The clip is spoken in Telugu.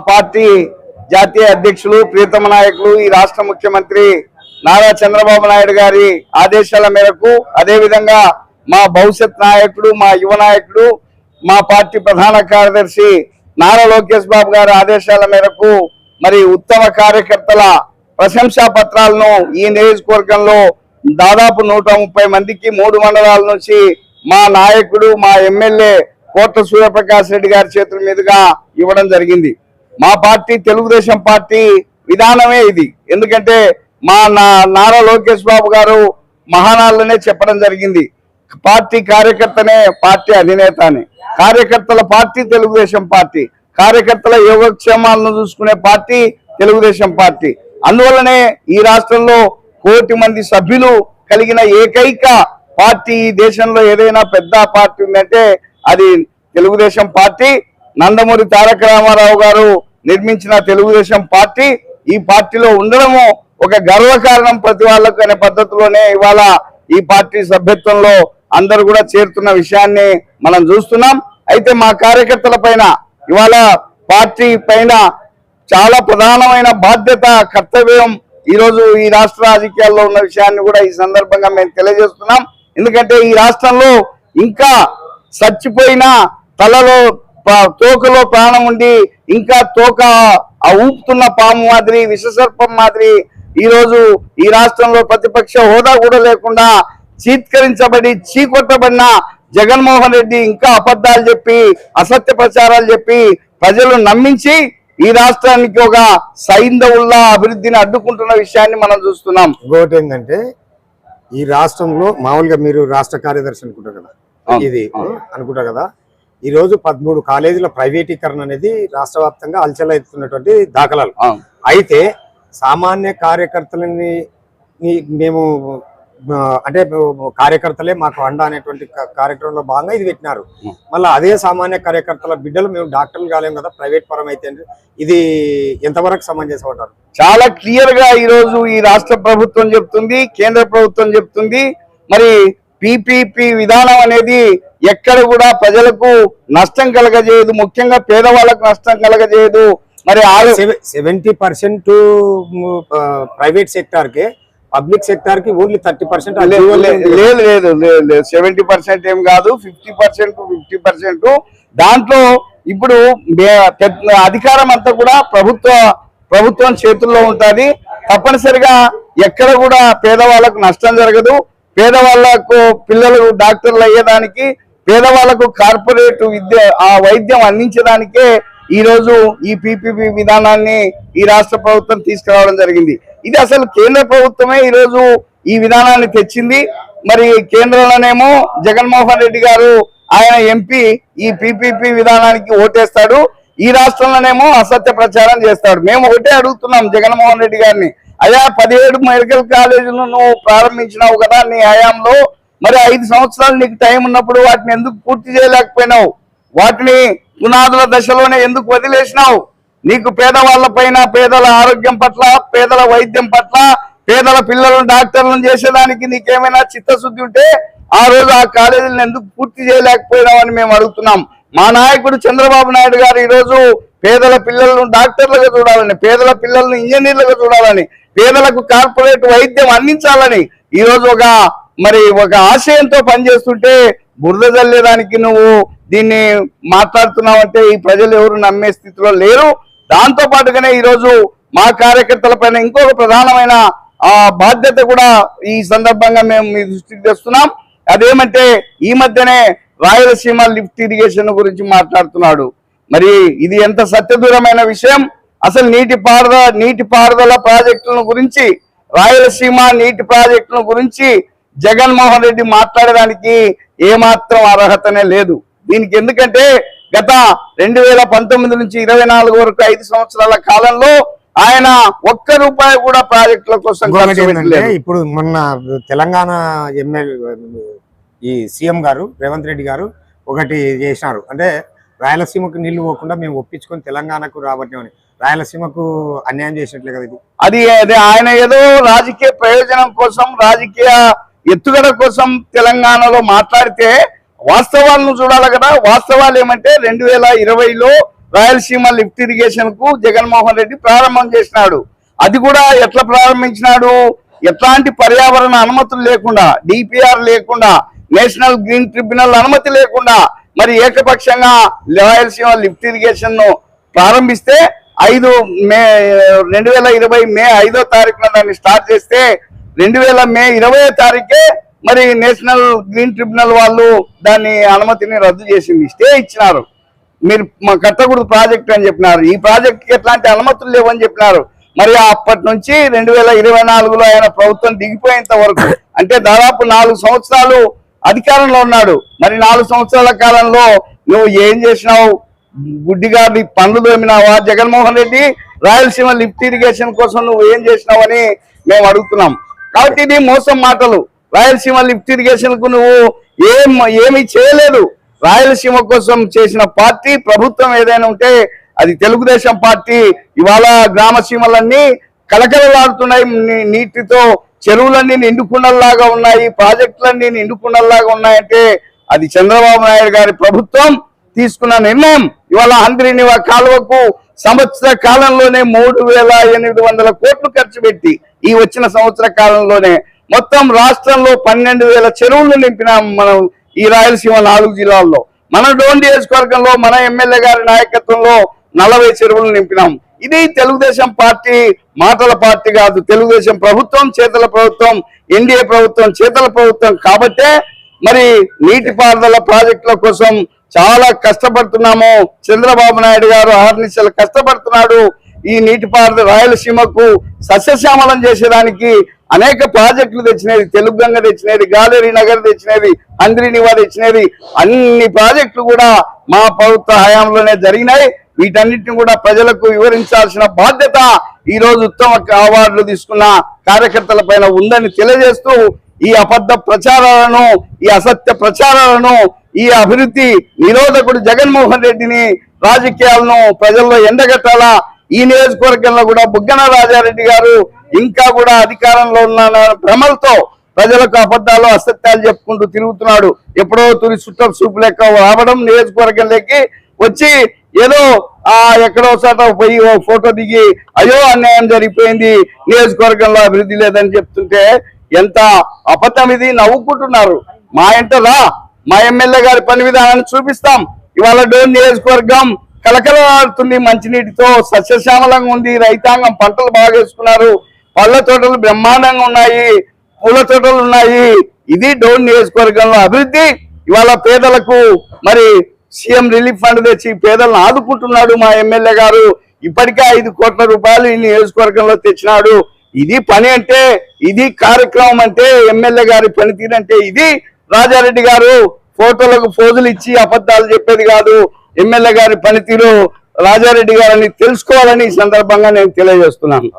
పార్టీ జాతీయ అధ్యక్షులు ప్రియతమ నాయకులు ఈ రాష్ట్ర ముఖ్యమంత్రి నారా చంద్రబాబు నాయుడు గారి ఆదేశాల మేరకు అదేవిధంగా మా భవిష్యత్ నాయకుడు మా యువ నాయకుడు మా పార్టీ ప్రధాన కార్యదర్శి నారా లోకేష్ బాబు గారి ఆదేశాల మేరకు మరి ఉత్తమ కార్యకర్తల ప్రశంసా పత్రాలను ఈ నియోజకవర్గంలో దాదాపు 130 మందికి 3 మండలాల నుంచి మా నాయకుడు మా ఎమ్మెల్యే కోట్ల సూర్యప్రకాష్ రెడ్డి గారి చేతుల మీదుగా ఇవ్వడం జరిగింది. మా పార్టీ తెలుగుదేశం పార్టీ విధానమే ఇది. ఎందుకంటే మా నారా లోకేష్ బాబు గారు మహానాల్లోనే చెప్పడం జరిగింది, పార్టీ కార్యకర్తనే పార్టీ అధినేత అని. కార్యకర్తల పార్టీ తెలుగుదేశం పార్టీ, కార్యకర్తల యోగక్షేమాలను చూసుకునే పార్టీ తెలుగుదేశం పార్టీ. అందువల్లనే ఈ రాష్ట్రంలో 1 కోటి మంది సభ్యులు కలిగిన ఏకైక పార్టీ ఈ దేశంలో ఏదైనా పెద్ద పార్టీ ఉందంటే అది తెలుగుదేశం పార్టీ. నందమూరి తారక రామారావు గారు నిర్మించిన తెలుగుదేశం పార్టీ, ఈ పార్టీలో ఉండడము ఒక గర్వకారణం ప్రతి వాళ్ళకు అనే పద్ధతిలోనే ఇవాళ ఈ పార్టీ సభ్యత్వంలో అందరూ కూడా చేరుతున్న విషయాన్ని మనం చూస్తున్నాం. అయితే మా కార్యకర్తల పైన ఇవాళ పార్టీ పైన చాలా ప్రధానమైన బాధ్యత, కర్తవ్యం ఈరోజు ఈ రాష్ట్ర రాజకీయాల్లో ఉన్న విషయాన్ని కూడా ఈ సందర్భంగా మేము తెలియజేస్తున్నాం. ఎందుకంటే ఈ రాష్ట్రంలో ఇంకా చచ్చిపోయిన తలలో తోకలో ప్రాణం ఉండి ఇంకా తోక ఊపుతున్న పాము మాదిరి, విషసర్పం మాదిరి ఈరోజు ఈ రాష్ట్రంలో ప్రతిపక్ష హోదా కూడా లేకుండా చీత్కరించబడి చీకొట్టబడిన జగన్మోహన్ రెడ్డి ఇంకా అబద్ధాలు చెప్పి అసత్య ప్రచారాలు చెప్పి ప్రజలు నమ్మించి ఈ రాష్ట్రానికి ఒక సైంధవుల్లా అభివృద్ధిని అడ్డుకుంటున్న విషయాన్ని మనం చూస్తున్నాం. ఇంకోటి ఏంటంటే ఈ రాష్ట్రంలో మామూలుగా మీరు రాష్ట్ర కార్యదర్శి అనుకుంటారు కదా, ఇది అనుకుంటారు కదా, ఈ రోజు 13 కాలేజీల ప్రైవేటీకరణ అనేది రాష్ట్ర వ్యాప్తంగా అలచలవుతున్నటువంటి దాఖలాలు. అయితే సామాన్య కార్యకర్తలని మేము అంటే కార్యకర్తలే మాకు అండ అనేటువంటి కార్యక్రమంలో భాగంగా ఇది పెట్టినారు. మళ్ళీ అదే సామాన్య కార్యకర్తల బిడ్డలు మేము డాక్టర్లు కాలేము కదా, ప్రైవేట్ పరం అయితే ఇది ఎంతవరకు సమంజసం అంటారు? చాలా క్లియర్ గా ఈరోజు ఈ రాష్ట్ర ప్రభుత్వం చెప్తుంది, కేంద్ర ప్రభుత్వం చెప్తుంది. మరి పీపీపీ విధానం అనేది ఎక్కడ కూడా ప్రజలకు నష్టం కలగజేయదు, ముఖ్యంగా పేదవాళ్ళకు నష్టం కలగజేయదు. మరి 70% ప్రైవేట్ సెక్టార్ కే, పబ్లిక్ సెక్టార్ కి ఓన్లీ 30%. లేదు 70% ఏం కాదు, 50%. దాంట్లో ఇప్పుడు అధికారం అంతా కూడా ప్రభుత్వం చేతుల్లో ఉంటుంది. తప్పనిసరిగా ఎక్కడ కూడా పేదవాళ్ళకు నష్టం జరగదు. పేదవాళ్లకు పిల్లలు డాక్టర్లు అయ్యేదానికి, పేదవాళ్లకు కార్పొరేట్ వైద్యం అందించడానికే ఈరోజు ఈ పీపీపీ విధానాన్ని ఈ రాష్ట్ర ప్రభుత్వం తీసుకురావడం జరిగింది. ఇది అసలు కేంద్ర ప్రభుత్వమే ఈరోజు ఈ విధానాన్ని తెచ్చింది. మరి కేంద్రంలోనేమో జగన్మోహన్ రెడ్డి గారు ఆయన ఎంపీ ఈ పీపీపీ విధానానికి ఓటేస్తాడు, ఈ రాష్ట్రంలోనేమో అసత్య ప్రచారం చేస్తాడు. మేము ఒకటే అడుగుతున్నాం జగన్మోహన్ రెడ్డి గారిని, అయ్యా 17 మెడికల్ కాలేజీలు నువ్వు ప్రారంభించినావు కదా నీ హయాంలో, మరి 5 సంవత్సరాలు నీకు టైం ఉన్నప్పుడు వాటిని ఎందుకు పూర్తి చేయలేకపోయినావు? వాటిని పునాదుల దశలోనే ఎందుకు వదిలేసినావు? నీకు పేదవాళ్ల పైన, పేదల ఆరోగ్యం పట్ల, పేదల వైద్యం పట్ల, పేదల పిల్లలను డాక్టర్లను చేసేదానికి నీకేమైనా చిత్తశుద్ధి ఉంటే ఆ రోజు ఆ కాలేజీలను ఎందుకు పూర్తి చేయలేకపోయినావు అని మేము అడుగుతున్నాం. మా నాయకుడు చంద్రబాబు నాయుడు గారు ఈరోజు పేదల పిల్లలను డాక్టర్లుగా చూడాలని, పేదల పిల్లలను ఇంజనీర్లుగా చూడాలని, పేదలకు కార్పొరేట్ వైద్యం అందించాలని ఈరోజు ఒక ఆశయంతో పనిచేస్తుంటే బురద జల్లేదానికి నువ్వు దీన్ని మాట్లాడుతున్నావంటే ఈ ప్రజలు ఎవరు నమ్మే స్థితిలో లేరు. దాంతో పాటుగానే ఈరోజు మా కార్యకర్తల పైన ఇంకొక ప్రధానమైన బాధ్యత కూడా ఈ సందర్భంగా మేము మీ దృష్టికి తెస్తున్నాం. అదేమంటే ఈ మధ్యనే రాయలసీమ లిఫ్ట్ ఇరిగేషన్ గురించి మాట్లాడుతున్నాడు. మరి ఇది ఎంత సత్యదూరమైన విషయం? అసలు నీటిపారుదల ప్రాజెక్టుల గురించి, రాయలసీమ నీటి ప్రాజెక్టుల గురించి జగన్మోహన్ రెడ్డి మాట్లాడడానికి ఏమాత్రం అర్హతనే లేదు దీనికి. ఎందుకంటే గత 2019 నుంచి 24 వరకు 5 సంవత్సరాల కాలంలో ఆయన ₹1 కూడా ప్రాజెక్టుల కోసం ఖర్చు పెట్టలేదు. ఇప్పుడు మొన్న తెలంగాణ ఎమ్మెల్యే ఈ సీఎం గారు రేవంత్ రెడ్డి గారు ఒకటి చేసినారు, అంటే రాయలసీమకు నీళ్లు పోకుండా మేము ఒప్పించుకొని తెలంగాణకు రాబట్టామని. రాయలసీమకు అన్యాయం చేసినట్లే కదా ఇది. అది ఆయన ఏదో రాజకీయ ప్రయోజనం కోసం, రాజకీయ ఎత్తుగడ కోసం తెలంగాణలో మాట్లాడితే వాస్తవాలను చూడాలి కదా. వాస్తవాలు ఏమంటే 2020లో రాయలసీమ లిఫ్ట్ ఇరిగేషన్ కు జగన్మోహన్ రెడ్డి ప్రారంభం చేసినాడు. అది కూడా ఎట్లా ప్రారంభించినాడు? ఎట్లాంటి పర్యావరణ అనుమతులు లేకుండా, డిపిఆర్ లేకుండా, నేషనల్ గ్రీన్ ట్రిబ్యునల్ అనుమతి లేకుండా మరి ఏకపక్షంగా రాయలసీమ లిఫ్ట్ ఇరిగేషన్ ను ప్రారంభిస్తే 5 మే 2020 మే 5వ తారీఖున దాన్ని స్టార్ట్ చేస్తే 2000 మే 20వ తారీఖే మరి నేషనల్ గ్రీన్ ట్రిబ్యునల్ వాళ్ళు దాన్ని అనుమతిని రద్దు చేసింది, స్టే ఇచ్చినారు. మీరు కట్టకూడదు ప్రాజెక్ట్ అని చెప్పినారు. ఈ ప్రాజెక్ట్కి ఎట్లాంటి అనుమతులు లేవని చెప్పినారు. మరి అప్పటి నుంచి 2024లో ఆయన ప్రభుత్వం దిగిపోయేంత వరకు, అంటే దాదాపు 4 సంవత్సరాలు అధికారంలో ఉన్నాడు. మరి 4 సంవత్సరాల కాలంలో నువ్వు ఏం చేసినావు? గుడ్డిగాడి పనులు దోమినావా? జగన్మోహన్ రెడ్డి రాయలసీమ లిఫ్ట్ ఇరిగేషన్ కోసం నువ్వు ఏం చేసినావని మేము అడుగుతున్నాం. కాబట్టి ఇది మోసం మాటలు. రాయలసీమ లిఫ్ట్ ఇరిగేషన్ కు నువ్వు ఏమీ చేయలేదు. రాయలసీమ కోసం చేసిన పార్టీ ప్రభుత్వం ఏదైనా ఉంటే అది తెలుగుదేశం పార్టీ. ఇవాళ గ్రామ సీమలన్నీ కలకలలాడుతున్నాయి నీటితో, చెరువులన్నీ నిండుకుండల్లాగా ఉన్నాయి, ప్రాజెక్టులన్నీ నిండుకుండల్లాగా ఉన్నాయంటే అది చంద్రబాబు నాయుడు గారి ప్రభుత్వం తీసుకున్న నిర్ణయం. ఇవాళ హంద్రీనివా కాలువకు సంవత్సర కాలంలోనే 3,800 కోట్లు ఖర్చు పెట్టి ఈ వచ్చిన సంవత్సర కాలంలోనే మొత్తం రాష్ట్రంలో 12,000 చెరువులు నింపినాం మనం ఈ రాయలసీమ 4 జిల్లాల్లో. మన డోన్ నియోజకవర్గంలో మన ఎమ్మెల్యే గారి నాయకత్వంలో 40 చెరువులు నింపినాం. ఇది తెలుగుదేశం పార్టీ మాటల పార్టీ కాదు, తెలుగుదేశం ప్రభుత్వం చేతల ప్రభుత్వం, ఎన్డీఏ ప్రభుత్వం చేతల ప్రభుత్వం. కాబట్టే మరి నీటిపారుదల ప్రాజెక్టుల కోసం చాలా కష్టపడుతున్నాము. చంద్రబాబు నాయుడు గారు అహర్నిశలు కష్టపడుతున్నాడు. ఈ నీటిపారుదల రాయలసీమకు సస్యశ్యామలం చేసేదానికి అనేక ప్రాజెక్టులు తెచ్చినది, తెలుగు గంగ తెచ్చినది, గాలేరి నగర్ తెచ్చినది, హంద్రీనివా తెచ్చినది, అన్ని ప్రాజెక్టులు కూడా మా ప్రభుత్వ హయాంలోనే జరిగినాయి. వీటన్నిటిని కూడా ప్రజలకు వివరించాల్సిన బాధ్యత ఈ రోజు ఉత్తమ అవార్డులు తీసుకున్న కార్యకర్తల పైన ఉందని తెలియజేస్తూ ఈ అబద్ధ ప్రచారాలను, ఈ అసత్య ప్రచారాలను, ఈ అభివృద్ధి నిరోధకుడు జగన్మోహన్ రెడ్డిని, రాజకీయాలను ప్రజల్లో ఎండగట్టాలా. ఈ నియోజకవర్గంలో కూడా బుగ్గన రాజారెడ్డి గారు ఇంకా కూడా అధికారంలో ఉన్న భ్రమలతో ప్రజలకు అబద్ధాలు అసత్యాలు చెప్పుకుంటూ తిరుగుతున్నాడు. ఎప్పుడో తురి చుట్టం చూపు లెక్క రావడం, నియోజకవర్గంలోకి వచ్చి ఏదో ఎక్కడో చోట పోయి ఓ ఫోటో దిగి అయ్యో అన్యాయం జరిగిపోయింది, నియోజకవర్గంలో అభివృద్ధి లేదని చెప్తుంటే ఎంత అబద్ధం ఇది. నవ్వుకుంటున్నారు. మా ఎంటరా మా ఎమ్మెల్యే గారి పని విధానాన్ని చూపిస్తాం. ఇవాళ డోన్ నియోజకవర్గం కలకలలాడుతుంది, మంచినీటితో సస్యశ్యామలంగా ఉంది. రైతాంగం పంటలు బాగా వేసుకున్నారు, పళ్ళ తోటలు బ్రహ్మాండంగా ఉన్నాయి, పూల తోటలు ఉన్నాయి. ఇది డోన్ నియోజకవర్గంలో అభివృద్ధి. ఇవాళ పేదలకు మరి సీఎం రిలీఫ్ ఫండ్ తెచ్చి పేదలను ఆదుకుంటున్నాడు మా ఎమ్మెల్యే గారు. ఇప్పటికే 5 కోట్ల రూపాయలు ఈ నియోజకవర్గంలో తెచ్చినాడు. ఇది పని అంటే, ఇది కార్యక్రమం అంటే, ఎమ్మెల్యే గారి పనితీరు అంటే ఇది. రాజారెడ్డి గారు ఫోటోలకు ఫోజులు ఇచ్చి అబద్ధాలు చెప్పేది కాదు. ఎమ్మెల్యే గారి పనితీరు రాజారెడ్డి గారిని తెలుసుకోవాలని ఈ సందర్భంగా నేను తెలియజేస్తున్నాను.